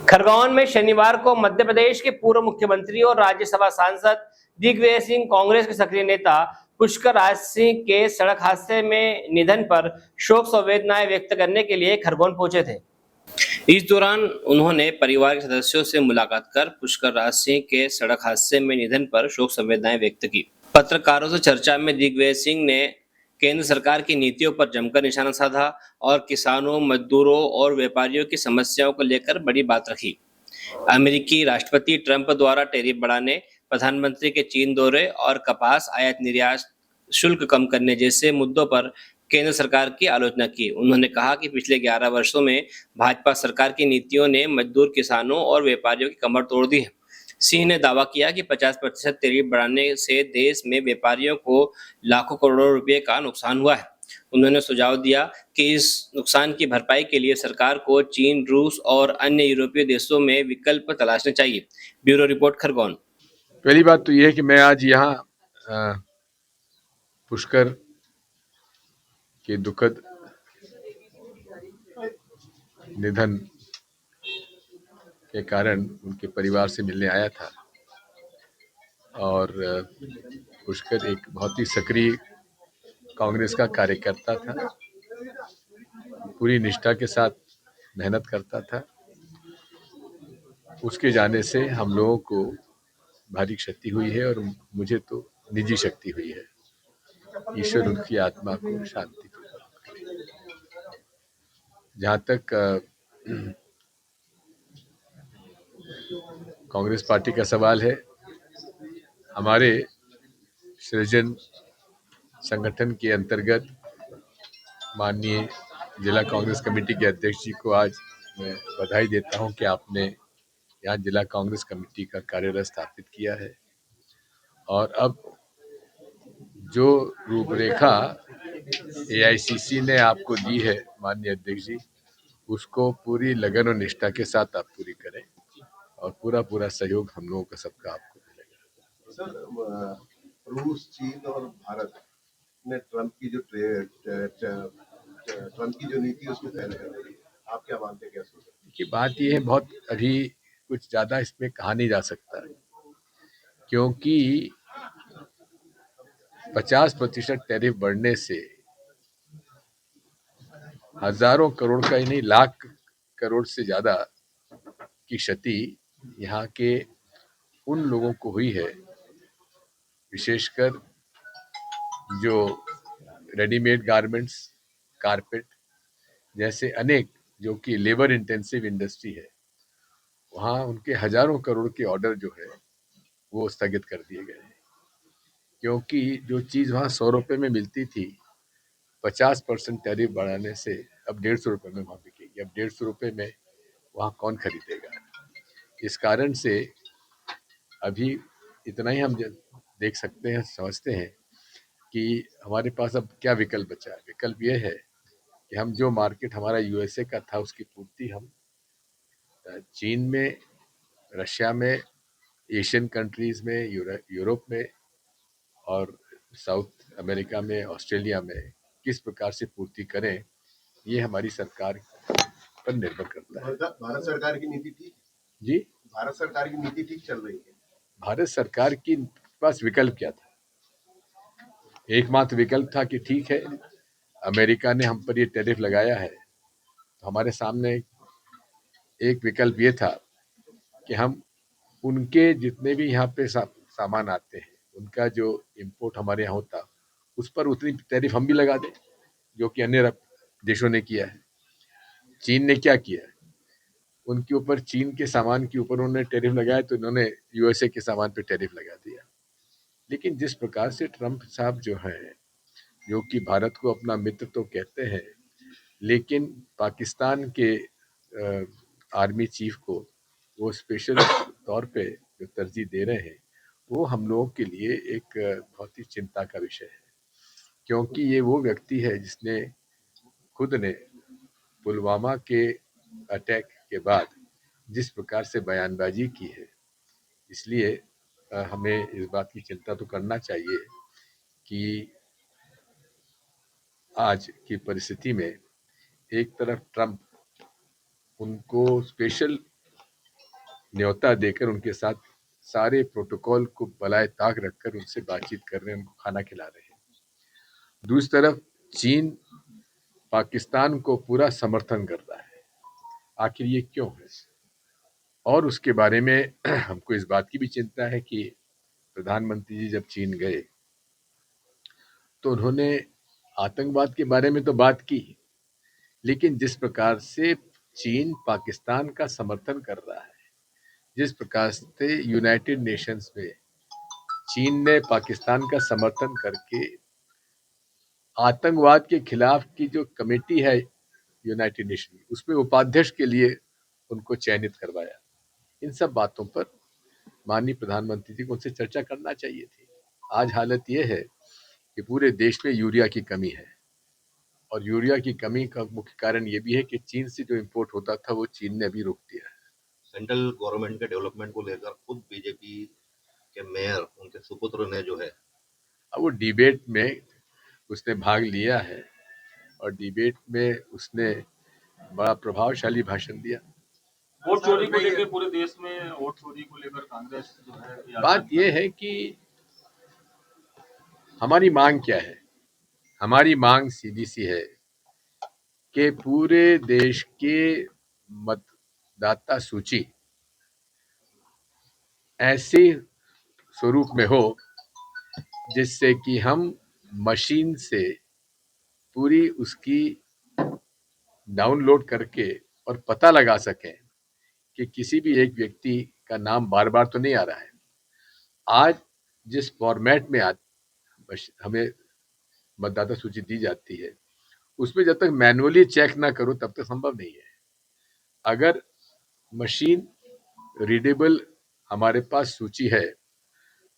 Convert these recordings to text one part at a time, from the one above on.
खरगोन में शनिवार को मध्य प्रदेश के पूर्व मुख्यमंत्री और राज्यसभा सांसद दिग्विजय सिंह, कांग्रेस के सक्रिय नेता पुष्कर राज सिंह के सड़क हादसे में निधन पर शोक संवेदनाएं व्यक्त करने के लिए खरगोन पहुंचे थे। इस दौरान उन्होंने परिवार के सदस्यों से मुलाकात कर पुष्कर राज सिंह के सड़क हादसे में निधन पर शोक संवेदनाएं व्यक्त की। पत्रकारों से चर्चा में दिग्विजय सिंह ने केंद्र सरकार की नीतियों पर जमकर निशाना साधा और किसानों, मजदूरों और व्यापारियों की समस्याओं को लेकर बड़ी बात रखी। अमेरिकी राष्ट्रपति ट्रंप द्वारा टैरिफ बढ़ाने, प्रधानमंत्री के चीन दौरे और कपास आयात निर्यात शुल्क कम करने जैसे मुद्दों पर केंद्र सरकार की आलोचना की। उन्होंने कहा कि पिछले 11 वर्षों में भाजपा सरकार की नीतियों ने मजदूर, किसानों और व्यापारियों की कमर तोड़ दी है। सिंह ने दावा किया कि 50% टैरिफ बढ़ाने से देश में व्यापारियों को लाखों करोड़ों रुपए का नुकसान हुआ है। उन्होंने सुझाव दिया कि इस नुकसान की भरपाई के लिए सरकार को चीन, रूस और अन्य यूरोपीय देशों में विकल्प तलाशने चाहिए। Bureau report, Khargone. पहली बात तो यह है कि मैं आज यहाँ पुष्कर के दुखद निधन के कारण उनके परिवार से मिलने आया था और पुष्कर एक बहुत ही सक्रिय कांग्रेस का कार्यकर्ता था, पूरी निष्ठा के साथ मेहनत करता था। उसके जाने से हम लोगों को भारी क्षति हुई है और मुझे तो निजी क्षति हुई है। ईश्वर उनकी आत्मा को शांति प्रदान करे। जहाँ तक कांग्रेस पार्टी का सवाल है, हमारे सृजन संगठन के अंतर्गत माननीय जिला कांग्रेस कमेटी के अध्यक्ष जी को आज मैं बधाई देता हूं कि आपने यहाँ जिला कांग्रेस कमेटी का कार्यरत स्थापित किया है और अब जो रूपरेखा एआईसीसी ने आपको दी है माननीय अध्यक्ष जी, उसको पूरी लगन और निष्ठा के साथ आप पूरी करें और पूरा सहयोग हम लोगों का सबका आपको मिलेगा। सर, रूस, चीन और भारत ने ट्रंप की जो नीति उसको फैल कर रही है, आप क्या मानते हैं, क्या सोचते हैं? देखिए, बात यह है, बहुत अभी कुछ ज्यादा इसमें कहा नहीं जा सकता क्योंकि 50% टैरिफ बढ़ने से हजारों करोड़ का ही नहीं, लाख करोड़ से ज्यादा की क्षति यहाँ के उन लोगों को हुई है, विशेषकर जो रेडीमेड गारमेंट्स, कारपेट जैसे अनेक जो कि लेबर इंटेंसिव इंडस्ट्री है, वहाँ उनके हजारों करोड़ के ऑर्डर जो है वो स्थगित कर दिए गए हैं क्योंकि जो चीज़ वहाँ 100 रुपये में मिलती थी, 50% टैरिफ बढ़ाने से अब 150 रुपये में वहाँ बिकेगी। अब 150 रुपये में वहाँ कौन खरीदेगा? इस कारण से अभी इतना ही हम देख सकते हैं, समझते हैं कि हमारे पास अब क्या विकल्प बचा है। विकल्प ये है कि हम जो मार्केट हमारा यूएसए का था उसकी पूर्ति हम चीन में, रशिया में, एशियन कंट्रीज में, यूरोप में और साउथ अमेरिका में, ऑस्ट्रेलिया में किस प्रकार से पूर्ति करें, ये हमारी सरकार पर निर्भर करता है। भारत सरकार की नीति ठीक जी, भारत सरकार की नीति ठीक चल रही है। भारत सरकार के पास विकल्प क्या था? एकमात्र विकल्प था कि ठीक है, अमेरिका ने हम पर ये टैरिफ लगाया है, तो हमारे सामने एक विकल्प ये था कि हम उनके जितने भी यहाँ पे सामान आते हैं, उनका जो इंपोर्ट हमारे यहाँ होता, उस पर उतनी टैरिफ हम भी लगा दें, जो कि अन्य देशों ने किया है। चीन ने क्या किया? उनके ऊपर, चीन के सामान के ऊपर उन्होंने टैरिफ लगाया तो इन्होंने यूएसए के सामान पे टैरिफ लगा दिया। लेकिन जिस प्रकार से ट्रंप साहब जो है, जो कि भारत को अपना मित्र तो कहते हैं, लेकिन पाकिस्तान के आर्मी चीफ को वो स्पेशल तौर पे जो तरजीह दे रहे हैं, वो हम लोगों के लिए एक बहुत ही चिंता का विषय है क्योंकि ये वो व्यक्ति है जिसने खुद ने पुलवामा के अटैक के बाद जिस प्रकार से बयानबाजी की है, इसलिए हमें इस बात की चिंता तो करना चाहिए कि आज की परिस्थिति में एक तरफ ट्रंप उनको स्पेशल न्योता देकर उनके साथ सारे प्रोटोकॉल को बलाए ताक रखकर उनसे बातचीत कर रहे हैं, उनको खाना खिला रहे हैं। दूसरी तरफ चीन पाकिस्तान को पूरा समर्थन कर रहा है। आखिर ये क्यों है? और उसके बारे में हमको इस बात की भी चिंता है कि प्रधानमंत्री जी जब चीन गए तो उन्होंने आतंकवाद के बारे में तो बात की, लेकिन जिस प्रकार से चीन पाकिस्तान का समर्थन कर रहा है, जिस प्रकार से यूनाइटेड नेशंस में चीन ने पाकिस्तान का समर्थन करके आतंकवाद के खिलाफ की जो कमेटी है यूनाइटेड नेशन, उसमें उपाध्यक्ष के लिए उनको चयनित करवाया। इन सब बातों पर माननीय प्रधानमंत्री जी को उनसे चर्चा करना चाहिए थी। आज हालत यह है कि पूरे देश में यूरिया की कमी है, और यूरिया की कमी का मुख्य कारण ये भी है कि चीन से जो इंपोर्ट होता था वो चीन ने अभी रोक दिया है। सेंट्रल गवर्नमेंट के डेवलपमेंट को लेकर खुद बीजेपी के मेयर उनके सुपुत्र ने जो है अब वो डिबेट में उसने भाग लिया है और डिबेट में उसने बड़ा प्रभावशाली भाषण दिया। वोट चोरी को लेकर पूरे देश में वोट चोरी को लेकर कांग्रेस जो है बात यह है कि हमारी मांग क्या है? हमारी मांग सीधी सी है कि पूरे देश के मतदाता सूची ऐसे स्वरूप में हो जिससे कि हम मशीन से पूरी उसकी डाउनलोड करके और पता लगा सकें कि किसी भी एक व्यक्ति का नाम बार बार तो नहीं आ रहा है। आज जिस फॉर्मेट में हमें मतदाता सूची दी जाती है, उसमें जब तक मैनुअली चेक ना करो तब तक संभव नहीं है। अगर मशीन रीडेबल हमारे पास सूची है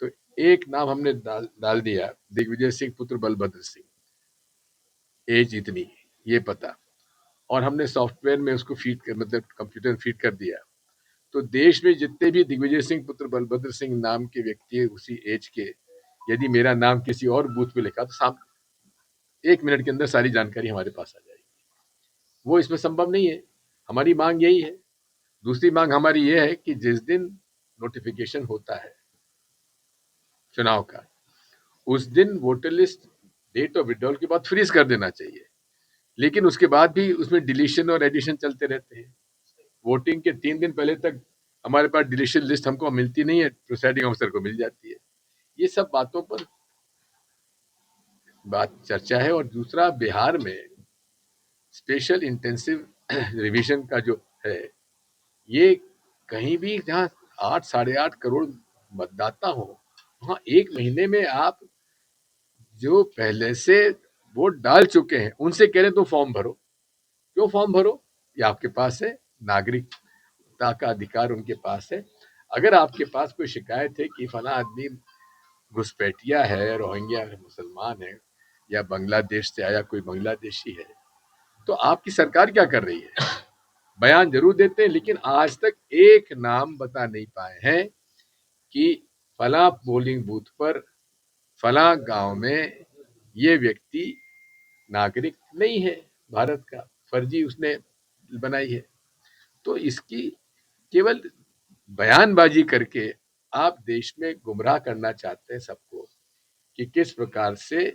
तो एक नाम हमने डाल दिया, दिग्विजय सिंह पुत्र बलभद्र सिंह, एज इतनी, ये पता, और हमने सॉफ्टवेयर में उसको फीड कर, मतलब कंप्यूटर फीड कर दिया, तो देश में जितने भी दिग्विजय सिंह पुत्र बलभद्र सिंह नाम के व्यक्ति है उसी एज के, यदि मेरा नाम किसी और बूथ पे लिखा तो सामने 1 मिनट के अंदर सारी जानकारी हमारे पास आ जाएगी। वो इसमें संभव नहीं है। हमारी मांग यही है। दूसरी मांग हमारी ये है कि जिस दिन नोटिफिकेशन होता है चुनाव का, उस दिन voter list date of withdrawal के बाद फ्रीज कर देना चाहिए, लेकिन उसके बाद भी उसमें डिलीशन और एडिशन चलते रहते हैं। वोटिंग के 3 दिन पहले तक हमारे पास डिलीशन लिस्ट हमको मिलती नहीं है, प्रिसाइडिंग ऑफिसर को मिल जाती है। ये सब बातों पर बात चर्चा है। और दूसरा, बिहार में स्पेशल इंटेंसिव रिवीजन का जो है, ये कहीं भी जहाँ 8 साढ़े 8 करोड़ मतदाता हो, वहाँ 1 महीने में आप जो पहले से वोट डाल चुके हैं उनसे कह रहे तो फॉर्म भरो। क्यों फॉर्म भरो? ये आपके पास है, नागरिकता का अधिकार उनके पास है। अगर आपके पास कोई शिकायत है कि फला आदमी घुसपैठिया है, रोहिंग्या मुसलमान है, या बांग्लादेश से आया कोई बांग्लादेशी है, तो आपकी सरकार क्या कर रही है? बयान जरूर देते हैं, लेकिन आज तक एक नाम बता नहीं पाए हैं कि फला पोलिंग बूथ पर फला गांव में ये व्यक्ति नागरिक नहीं है भारत का, फर्जी उसने बनाई है। तो इसकी केवल बयानबाजी करके आप देश में गुमराह करना चाहते हैं सबको कि किस प्रकार से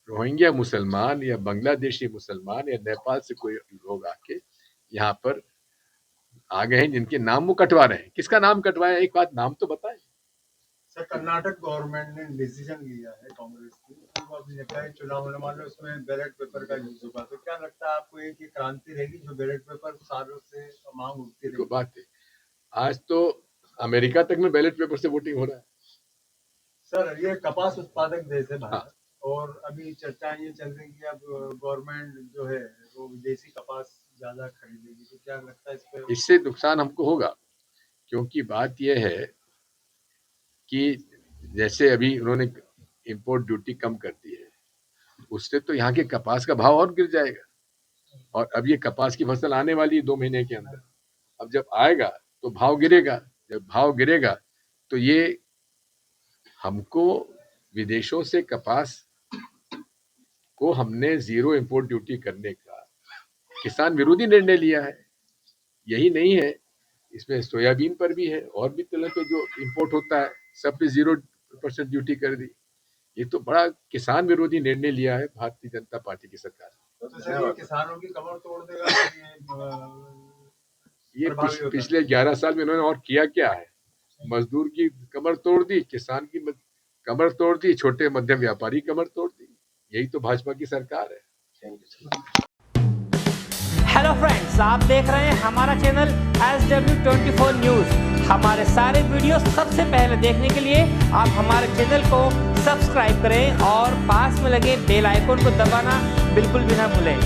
रोहिंग्या मुसलमान या बांग्लादेशी मुसलमान या नेपाल से कोई लोग आके यहाँ पर आ गए हैं जिनके नाम वो कटवा रहे हैं। किसका नाम कटवाया? एक बात नाम तो बताएं। सर, कर्नाटक गवर्नमेंट ने डिसीजन लिया है कांग्रेस की, तो अभी लगता है चुनाव होने वाले उसमें बैलेट पेपर का यूज होगा, तो क्या लगता है आपको एक क्रांति रहेगी जो बैलेट पेपर सालों से मांग उठती रहेगी? बात है, आज तो अमेरिका तक में बैलेट पेपर से वोटिंग हो रहा है। सर, ये कपास उत्पादक देश है भारत, और अभी चर्चाएं ये चल रही कि अब गवर्नमेंट जो है वो विदेशी कपास ज्यादा खरीदेगी, तो क्या लगता है इस पे? इससे नुकसान हमको होगा, क्योंकि बात यह है कि जैसे अभी उन्होंने इंपोर्ट ड्यूटी कम कर दी है, उससे तो यहाँ के कपास का भाव और गिर जाएगा। और अब ये कपास की फसल आने वाली है 2 महीने के अंदर, अब जब आएगा तो भाव गिरेगा। जब भाव गिरेगा तो ये हमको विदेशों से कपास को हमने जीरो इंपोर्ट ड्यूटी करने का किसान विरोधी निर्णय लिया है। यही नहीं है, इसमें सोयाबीन पर भी है और भी तेलों पे जो इंपोर्ट होता है सब पे 0% ड्यूटी कर दी। ये तो बड़ा किसान विरोधी निर्णय लिया है भारतीय जनता पार्टी की सरकार। तो सर ये किसानों की कमर तोड़ देगा ये प्रभावी होगा। पिछले 11 साल में इन्होंने और किया क्या है? मजदूर की कमर तोड़ दी, किसान की कमर तोड़ दी, छोटे मध्यम व्यापारी की कमर तोड़ दी। यही तो भाजपा की सरकार है। हेलो फ्रेंड्स, आप देख रहे हैं हमारा चैनल SW24 न्यूज। हमारे सारे वीडियो सबसे पहले देखने के लिए आप हमारे चैनल को सब्सक्राइब करें और पास में लगे बेल आइकन को दबाना बिल्कुल भी ना भूलें।